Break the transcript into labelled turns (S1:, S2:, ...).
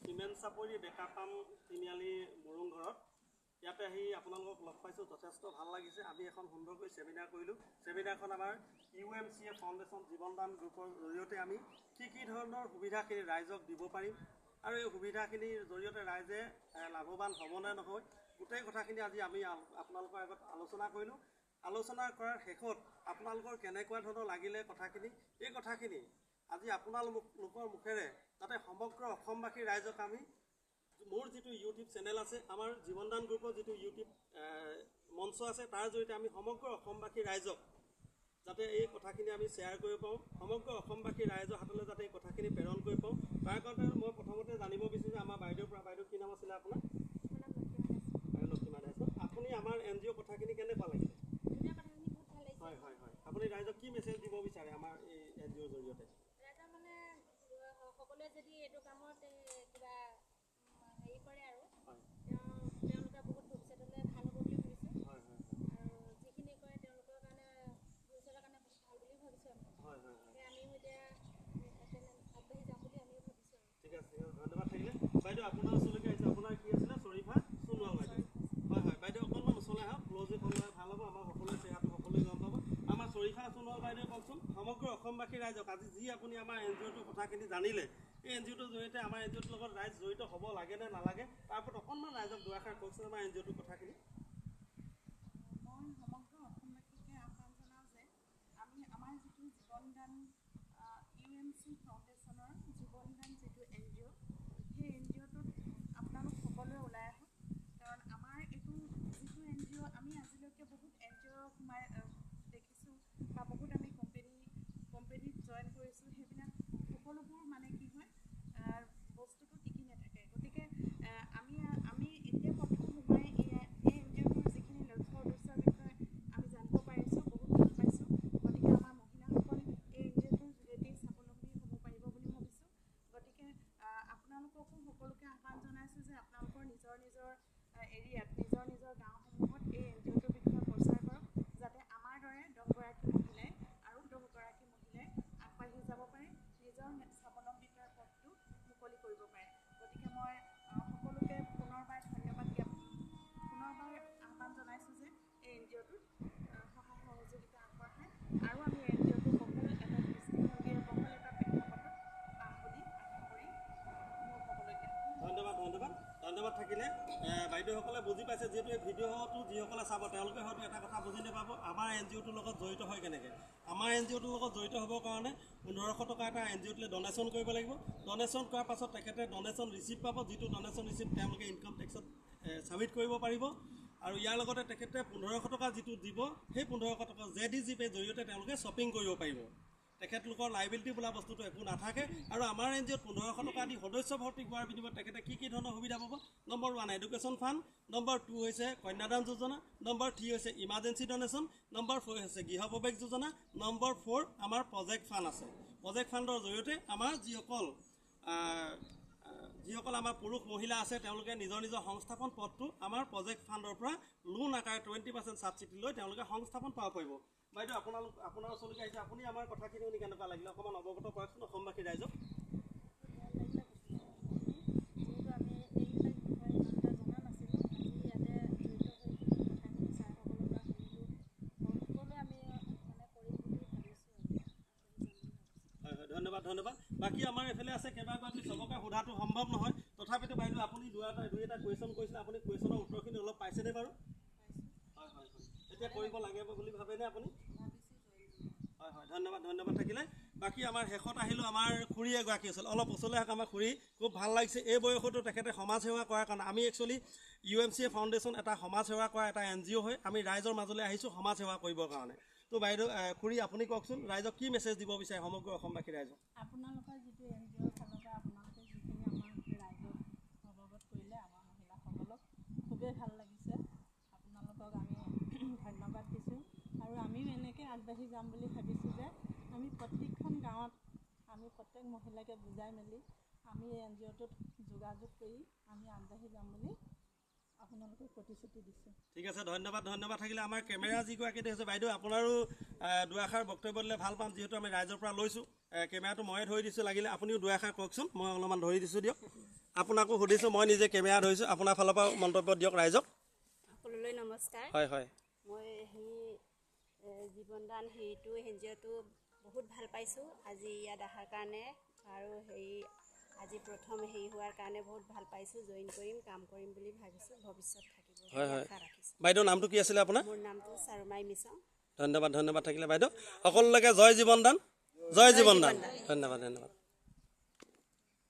S1: Cement চাপৰি ডেকা পাম তিনিআলি মুৰুংঘৰত ইয়াতে আহি আপোনালোকক লগ পাইছোঁ যথেষ্ট ভাল লাগিছে। আমি এখন সুন্দৰকৈ চেমিনাৰ কৰিলোঁ। চেমিনাৰখন আমাৰ UMCA ফাউণ্ডেশ্যন জীৱনদান গ্ৰুপৰ জৰিয়তে আমি কি ধৰণৰ সুবিধাখিনি ৰাইজক দিব পাৰিম আৰু এই সুবিধাখিনিৰ জৰিয়তে ৰাইজে লাভৱান হ'বনে নহয় গোটেই কথাখিনি আজি আমি আপোনালোকৰ আগত আলোচনা কৰিলোঁ। আলোচনা কৰাৰ শেষত আপোনালোকৰ কেনেকুৱা ধৰণৰ লাগিলে কথাখিনি, এই কথাখিনি আজি আপোনালোকৰ মুখেৰে যাতে সমগ্ৰ অসমবাসী ৰাইজক আমি মোৰ যিটো ইউটিউব চেনেল আছে, আমাৰ জীৱনদান গ্ৰুপৰ যিটো ইউটিউব মঞ্চ আছে, তাৰ জৰিয়তে আমি সমগ্ৰ অসমবাসী ৰাইজক যাতে এই কথাখিনি আমি শ্বেয়াৰ কৰিব পাৰোঁ, সমগ্ৰ অসমবাসী ৰাইজৰ হাতলৈ যাতে এই কথাখিনি প্ৰেৰণ কৰিব পাৰোঁ। তাৰ কাৰণে মই প্ৰথমতে জানিব বিচাৰোঁ যে আমাৰ বাইদেউৰ পৰা, বাইদেউ কি নাম আছিলে আপোনাৰ? লক্ষীমা দাস। আপুনি আমাৰ NGO কথাখিনি কেনেকুৱা লাগিলে? হয় হয় হয়, আপুনি ৰাইজক কি মেছেজ দিব বিচাৰে আমাৰ এই NGOৰ জৰিয়তে?
S2: মানে সকলোৱে যদি এইটো কামত কিবা হেৰি কৰে আৰু তেওঁলোকে বহুত ভৱিষ্যতলৈ ভাল হ'ব বুলি ভাবিছোঁ।
S1: হয় হয়
S2: আৰু যিখিনি কৰে তেওঁলোকৰ কাৰণে ভৱিষ্যতৰ কাৰণে ভাল বুলি ভাবিছোঁ আমি।
S1: হয় হয় হয়,
S2: আমিও এতিয়া আগবাঢ়ি যাম বুলি আমিও ভাবিছোঁ।
S1: ঠিক আছে, ধন্যবাদ থাকিলে। বাইদেউ আপোনাৰ ওচৰলৈকে আহিছে, আপোনাৰ কি আছিলে? শৰীফা সোণোৱাল বাইদেউ। হয় হয় বাইদেউ, অকণমান ওচৰলৈ আহক, ক্ল'জে ক'লে ভাল হ'ব, আমাৰ সকলোৱে চেহেৰাটো সকলোৱে গম পাব। আমাৰ শৰীফা সোণোৱাল বাইদেউ কওকচোন, সমগ্ৰ অসমবাসী ৰাইজক আজি যি আপুনি আমাৰ NGOটোৰ কথাখিনি জানিলে, এই NGOটোৰ জৰিয়তে আমাৰ NGOটোৰ লগত ৰাইজ জড়িত হ'ব লাগে নে নালাগে, তাৰ ওপৰত অকণমান ৰাইজক দুআষাৰ কওকচোন আমাৰ NGOটোৰ কথাখিনি।
S3: মই সমগ্ৰ অসমবাসীকে আহ্বান জনাওঁ যে আমি আমাৰ যিটো জীৱনদান UMC ফাউণ্ডেশ্যনৰ জীৱনদান যিটো NGO, সেই NGOটোত আপোনালোক সকলোৱে ওলাই আহক। কাৰণ আমাৰ এইটো যিটো NGO, আমি আজিলৈকে বহুত NGO দেখিছোঁ বা বহুত আমি কোম্পেনীত জইন কৰিছোঁ, সেইবিলাক সকলোবোৰ মানে কি হয় বস্তুটো টিকি নাথাকে। গতিকে আমি এতিয়া প্ৰথম সোমাই এই NGOটোৰ যিখিনি লক্ষ্য উদ্দেশ্যৰ বিষয়ে আমি জানিব পাৰিছোঁ, বহুত ভাল পাইছোঁ। গতিকে আমাৰ মহিলাসকল এই NGOটোৰ যোগেদি স্বাৱলম্বী হ'ব পাৰিব বুলি ভাবিছোঁ। গতিকে আপোনালোককো সকলোকে আহ্বান জনাইছোঁ যে আপোনালোকৰ নিজৰ এৰিয়াত, নিজৰ গাঁওসমূহত এই NGOটোৰ বিষয়ে প্ৰচাৰ কৰক, যাতে আমাৰ দৰে 10গৰাকী মহিলাই আৰু 10গৰাকী মহিলাই আগবাঢ়ি যাব পাৰে, নিজৰ স্বাৱলম্বিতাৰ পথটো মুকলি কৰিব পাৰে। গতিকে মই সকলোকে পুনৰবাৰ আহ্বান জনাইছোঁ যে এই NGOটোত সহায় সহযোগিতা আগবঢ়ায় আৰু আমি NGOটো বহল এটা দৃষ্টিভংগীৰে, বহল এটা প্ৰেক্ষাপটত পাম বুলি আশা কৰি মোৰ ক'বলগীয়া।
S1: ধন্যবাদ থাকিলে। বাইদেউসকলে বুজি পাইছে, যিহেতু এই ভিডিঅ'টো যিসকলে চাব তেওঁলোকে হয়তো এটা কথা বুজি নাপাব, আমাৰ NGOটোৰ লগত জড়িত হয় কেনেকৈ। আমাৰ NGOটোৰ লগত জড়িত হ'বৰ কাৰণে 1500 টকা এটা NGOটোলৈ ডনেশ্যন কৰিব লাগিব। ডনেশ্যন কৰাৰ পাছত তেখেতে ডনেশ্যন ৰিচিপ্ট পাব, যিটো ডনেশ্যন ৰিচিপ্ট তেওঁলোকে ইনকাম টেক্সত ছাবমিট কৰিব পাৰিব। আৰু ইয়াৰ লগতে তেখেতে 1500 টকা যিটো দিব, সেই 1500 টকা ZDGPৰ জৰিয়তে তেওঁলোকে শ্বপিং কৰিব পাৰিব। তেখেতলোকৰ লাইবিলিটি বোলা বস্তুটো একো নাথাকে। আৰু আমাৰ NGOত 1500 টকা দি সদস্য ভৰ্তি হোৱাৰ বিনিময়ত তেখেতে কি ধৰণৰ সুবিধা পাব? নম্বৰ 1 এডুকেশ্যন ফাণ্ড, নম্বৰ 2 হৈছে কন্যাদান যোজনা, নম্বৰ 3 হৈছে ইমাৰ্জেঞ্চি ডনেশ্যন, নম্বৰ 4 হৈছে গৃহ প্ৰৱেশ যোজনা, নম্বৰ 4 আমাৰ প্ৰজেক্ট ফাণ্ড আছে। প্ৰজেক্ট ফাণ্ডৰ জৰিয়তে আমাৰ যিসকল আমাৰ পুৰুষ মহিলা আছে তেওঁলোকে নিজৰ সংস্থাপন পথটো আমাৰ প্ৰজেক্ট ফাণ্ডৰ পৰা লোন আকাৰে 20% ছাবচিডি লৈ তেওঁলোকে সংস্থাপন পাব পাৰিব। বাইদেউ আপোনাৰ ওচৰলৈকে আহিছে, আপুনি আমাৰ কথাখিনি শুনি কেনেকুৱা লাগিলে অকণমান অৱগত কৰাকচোন অসমবাসী ৰাইজক।
S2: যিহেতু আমি এইবিলাক বিষয়ে ইমান এটা জনা নাছিলোঁ, আজি ইয়াতে জড়িত হৈ কথাখিনি ছাৰসকলৰ পৰা শুনিলোঁ, সকলোৱে আমি মানে কৰিম বুলি ভাবিছোঁ আৰু
S1: হয় হয়, ধন্যবাদ। বাকী আমাৰ এইফালে আছে কেইবাগৰাকী, চবকে সোধাটো সম্ভৱ নহয়, তথাপিতো বাইদেউ আপুনি দুই এটা কুৱেশ্যন কৰিছিলে, আপুনি কুৱেশ্যনৰ উত্তৰখিনি অলপ পাইছেনে বাৰু? হয় হয় হয়, এতিয়া কৰিব লাগে বুলি ভাবেনে আপুনি? হয় হয়, ধন্যবাদ থাকিলে। বাকী আমাৰ শেষত আহিলোঁ, আমাৰ খুৰী এগৰাকী আছিল, অলপ ওচৰলৈ আহক। আমাৰ খুৰী খুব ভাল লাগিছে, এই বয়সতো তেখেতে সমাজ সেৱা কৰাৰ কাৰণে। আমি একচুৱেলি UMCA ফাউণ্ডেশ্যন এটা সমাজ সেৱা কৰা এটা NGO হয়, আমি ৰাইজৰ মাজলৈ আহিছোঁ সমাজ সেৱা কৰিবৰ কাৰণে। তো বাইদেউ খুৰী আপুনি কওকচোন, ৰাইজক কি মেছেজ দিব বিচাৰে সমগ্ৰ অসমবাসী ৰাইজক?
S3: আপোনালোকৰ যিটো NGO ফালৰ পৰা আপোনালোকে যিখিনি আমাৰ ৰাইজক অৱগত কৰিলে, আমাৰ মহিলাসকলক খুবেই ভাল লাগিছে। আপোনালোকক আমি ধন্যবাদ দিছোঁ আৰু আমিও এনেকৈ আগবাঢ়ি যাম বুলি ভাবিছোঁ যে আমি প্ৰত্যেকখন গাঁৱত আমি প্ৰত্যেক মহিলাকে বুজাই মেলি আমি এই NGOটোত যোগাযোগ কৰি আমি আগবাঢ়ি যাম বুলি
S2: আপোনালোকক প্ৰতিশ্ৰুতি দিছোঁ।
S1: ঠিক আছে, ধন্যবাদ থাকিলে। আমাৰ কেমেৰা যিগৰাকী দেখিছে বাইদেউ, আপোনাৰো দুআষাৰ বক্তব্য দিলে ভাল পাম, যিহেতু আমি ৰাইজৰ পৰা লৈছোঁ। কেমেৰাটো ময়ে ধৰি দিছোঁ, লাগিলে আপুনিও দুআষাৰ কওকচোন, মই অলপমান ধৰি দিছোঁ দিয়ক। আপোনাকো সুধিছোঁ, মই নিজে কেমেৰা ধৰিছোঁ, আপোনাৰ ফালৰ পৰা মন্তব্য দিয়ক ৰাইজক।
S4: সকলোলৈ নমস্কাৰ।
S1: হয়
S4: মই জীৱনদান হেৰিটো এনজিঅ'টো বহুত ভাল পাইছোঁ আজি ইয়াত অহাৰ কাৰণে, আৰু আজি প্ৰথম হোৱাৰ কাৰণে বহুত ভাল পাইছোঁ। জইন কৰিম, কাম কৰিম বুলি ভাবিছোঁ, ভৱিষ্যত থাকিব আশা ৰাখিছোঁ।
S1: বাইদেউ নামটো কি আছিলে আপোনাৰ?
S4: মোৰ নামটো চাৰুমাই মিছং।
S1: ধন্যবাদ থাকিলে বাইদেউ। সকলোলৈকে জয় জীৱন দান, জয় জীৱন দান। ধন্যবাদ।